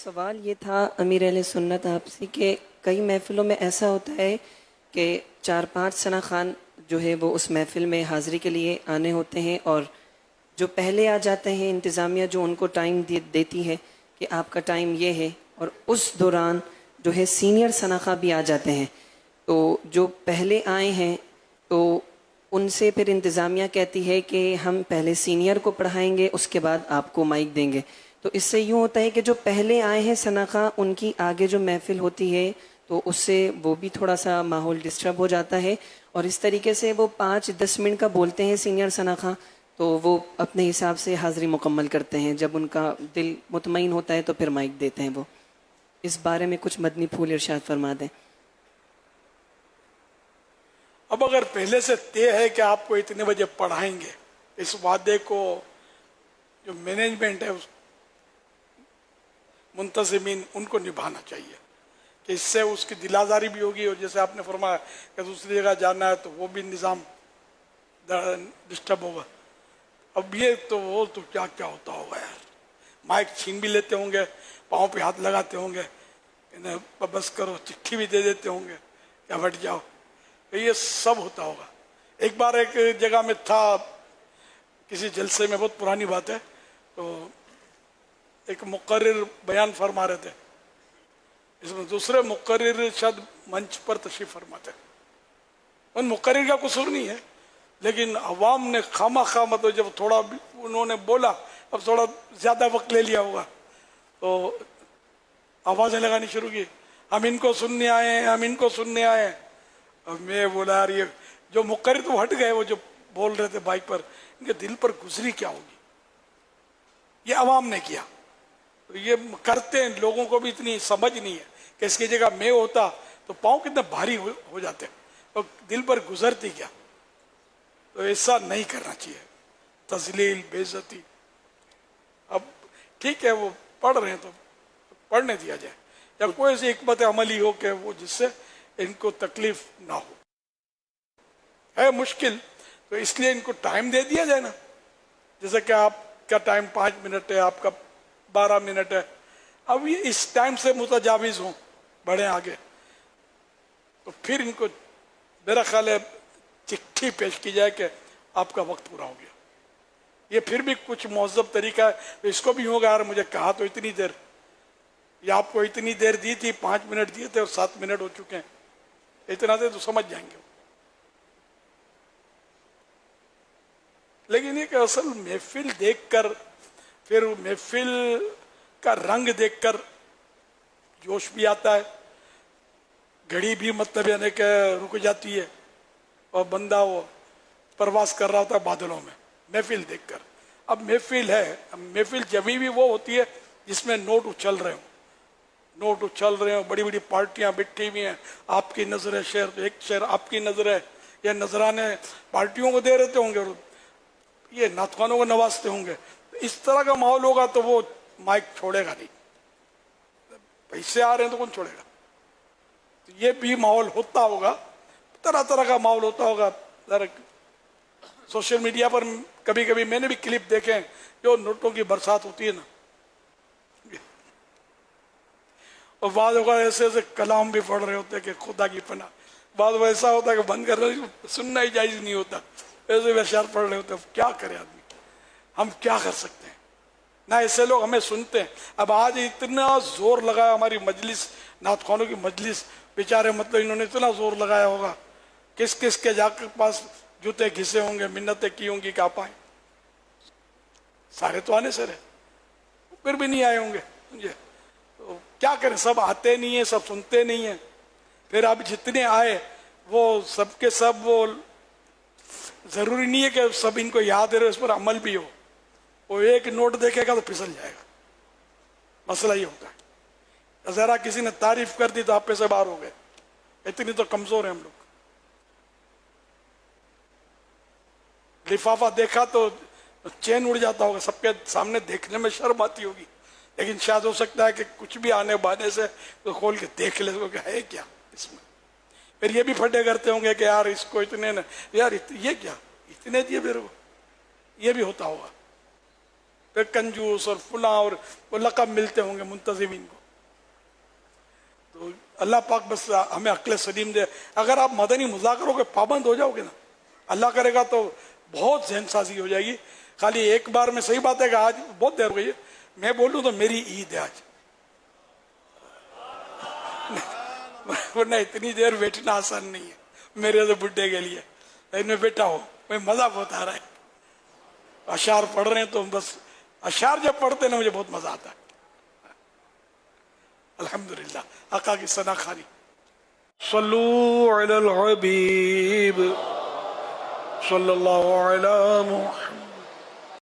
سوال یہ تھا امیر اہل سنت آپ سے کہ کئی محفلوں میں ایسا ہوتا ہے کہ 4-5 ثنا خوان جو ہے وہ اس محفل میں حاضری کے لیے آنے ہوتے ہیں، اور جو پہلے آ جاتے ہیں انتظامیہ جو ان کو ٹائم دیتی ہے کہ آپ کا ٹائم یہ ہے، اور اس دوران جو ہے سینئر ثنا خواں بھی آ جاتے ہیں، تو جو پہلے آئے ہیں تو ان سے پھر انتظامیہ کہتی ہے کہ ہم پہلے سینئر کو پڑھائیں گے، اس کے بعد آپ کو مائک دیں گے۔ تو اس سے یوں ہوتا ہے کہ جو پہلے آئے ہیں ثنا خواں ان کی آگے جو محفل ہوتی ہے تو اس سے وہ بھی تھوڑا سا ماحول ڈسٹرب ہو جاتا ہے، اور اس طریقے سے وہ 5-10 منٹ کا بولتے ہیں سینئر ثنا خواں، تو وہ اپنے حساب سے حاضری مکمل کرتے ہیں، جب ان کا دل مطمئن ہوتا ہے تو پھر مائک دیتے ہیں۔ وہ اس بارے میں کچھ مدنی پھول ارشاد فرما دیں۔ اب اگر پہلے سے طے ہے کہ آپ کو اتنے بجے پڑھائیں گے، اس وعدے کو جو مینجمنٹ ہے اس منتظمین ان کو نبھانا چاہیے کہ اس سے اس کی دل آزاری بھی ہوگی، اور جیسے آپ نے فرمایا کہ دوسری جگہ جانا ہے تو وہ بھی نظام ڈسٹرب ہوگا۔ اب یہ تو وہ تو کیا کیا ہوتا ہوگا یار، مائک چھین بھی لیتے ہوں گے، پاؤں پہ ہاتھ لگاتے ہوں گے، انہیں بس کرو، چٹھی بھی دے دیتے ہوں گے کہ ہٹ جاؤ، یہ سب ہوتا ہوگا۔ ایک بار ایک جگہ میں تھا کسی جلسے میں، بہت پرانی بات ہے، تو ایک مقرر بیان فرما رہے تھے، اس میں دوسرے مقرر شاید منچ پر تشریف فرماتے، ان مقرر کا قصور نہیں ہے، لیکن عوام نے خامہ خواہ مطلب جب تھوڑا انہوں نے بولا، اب تھوڑا زیادہ وقت لے لیا ہوگا تو آوازیں لگانی شروع کی، ہم ان کو سننے آئے ہیں، ہم ان کو سننے آئے ہیں۔ اور میں بولا یار یہ جو مقرر تو ہٹ گئے، وہ جو بول رہے تھے بائک پر، ان کے دل پر گزری کیا ہوگی، یہ عوام نے کیا، تو یہ کرتے ہیں، لوگوں کو بھی اتنی سمجھ نہیں ہے کہ اس کی جگہ میں ہوتا تو پاؤں کتنے بھاری ہو جاتے اور دل پر گزرتی کیا، تو ایسا نہیں کرنا چاہیے، تذلیل، بے عزتی۔ اب ٹھیک ہے وہ پڑھ رہے ہیں تو پڑھنے دیا جائے، یا کوئی ایسی حکمت عملی ہو کہ وہ جس سے ان کو تکلیف نہ ہو، ہے مشکل تو اس لیے ان کو ٹائم دے دیا جائے نا، جیسے کہ آپ کا ٹائم 5 منٹ ہے، آپ کا 12 منٹ ہے، اب یہ اس ٹائم سے متجاوز ہوں، بڑھیں آگے، تو پھر ان کو میرا خیال ہے چٹھی پیش کی جائے کہ آپ کا وقت پورا ہو گیا۔ یہ پھر بھی کچھ مہذب طریقہ ہے، تو اس کو بھی ہوگا یار مجھے کہا تو اتنی دیر، یا آپ کو اتنی دیر دی تھی، 5 منٹ دیے تھے اور 7 منٹ ہو چکے ہیں، اتنا دے تو سمجھ جائیں گے۔ لیکن یہ کہ اصل محفل دیکھ کر، پھر محفل کا رنگ دیکھ کر جوش بھی آتا ہے، گھڑی بھی مطلب یعنی کہ رک جاتی ہے، اور بندہ وہ پرواز کر رہا ہوتا ہے بادلوں میں محفل دیکھ کر۔ اب محفل ہے، محفل جبھی بھی وہ ہوتی ہے جس میں نوٹ اچھل رہے ہوں، نوٹ اچھل رہے ہوں، بڑی بڑی پارٹیاں بٹھی ہوئی ہیں، آپ کی نظر ہے شعر تو ایک شعر آپ کی نظر ہے، یا نذرانے پارٹیوں کو دے رہتے ہوں گے اور یہ نعت خوانوں کو نوازتے ہوں گے، اس طرح کا ماحول ہوگا تو وہ مائک چھوڑے گا نہیں، پیسے آ رہے ہیں تو کون چھوڑے گا، تو یہ بھی ماحول ہوتا ہوگا، طرح طرح کا ماحول ہوتا ہوگا۔ سوشل میڈیا پر کبھی کبھی میں نے بھی کلپ دیکھے ہیں، جو نوٹوں کی برسات ہوتی ہے نا، اور بعض اوقات ایسے ایسے کلام بھی پڑھ رہے ہوتے ہیں کہ خدا کی پناہ، بعض وہ ایسا ہوتا ہے کہ بند کر رہے سننا ہی جائز نہیں ہوتا، ایسے اشعار پڑھ رہے ہوتے ہیں، کیا کرے آدمی، ہم کیا کر سکتے ہیں، نہ ایسے لوگ ہمیں سنتے ہیں۔ اب آج اتنا زور لگایا ہماری مجلس، نعت خوانوں کی مجلس، بیچارے مطلب انہوں نے اتنا زور لگایا ہوگا، کس کس کے جا کے پاس جوتے گھسے ہوں گے، منتیں کی ہوں گی کہ آپ آئیں، سارے تو آنے سے رہے، پھر بھی نہیں آئے ہوں گے، تو کیا کریں، سب آتے نہیں ہیں، سب سنتے نہیں ہیں، پھر اب جتنے آئے وہ سب کے سب، وہ ضروری نہیں ہے کہ سب ان کو یاد رہے، اس پر عمل بھی ہو، وہ ایک نوٹ دیکھے گا تو پھسل جائے گا، مسئلہ یہ ہوتا ہے۔ ذرا کسی نے تعریف کر دی تو آپ پہ سے باہر ہو گئے، اتنی تو کمزور ہیں ہم لوگ۔ لفافہ دیکھا تو چین اڑ جاتا ہوگا، سب کے سامنے دیکھنے میں شرم آتی ہوگی، لیکن شاید ہو سکتا ہے کہ کچھ بھی آنے بانے سے تو کھول کے دیکھ لے کہ ہے کیا اس میں، پھر یہ بھی پھٹے کرتے ہوں گے کہ یار اس کو اتنے نے، یار یہ کیا اتنے دیے میرے کو، یہ بھی ہوتا ہوگا۔ پھر کنجوس اور فلاں اور وہ لقب ملتے ہوں گے منتظمین کو. تو اللہ پاک بس ہمیں عقل سلیم دے. اگر آپ مدنی مذاکروں کے پابند ہو جاؤ گے نا، اللہ کرے گا تو بہت ذہن سازی ہو جائے گی. خالی ایک بار میں، صحیح بات ہے کہ آج بہت دیر ہو گئی ہے، میں بولوں تو میری عید ہے آج، ورنہ اتنی دیر بیٹھنا آسان نہیں ہے میرے سے بڈھے کے لیے. لیکن میں بیٹھا ہوں، میں مزہ بہت آ رہا ہے. اشعار پڑھ رہے ہیں تو بس اشعار جب پڑھتے ہیں نا مجھے بہت مزہ آتا ہے. الحمدللہ آقا کی ثنا خوانی. صلو علی الحبیب صلی اللہ علی محمد.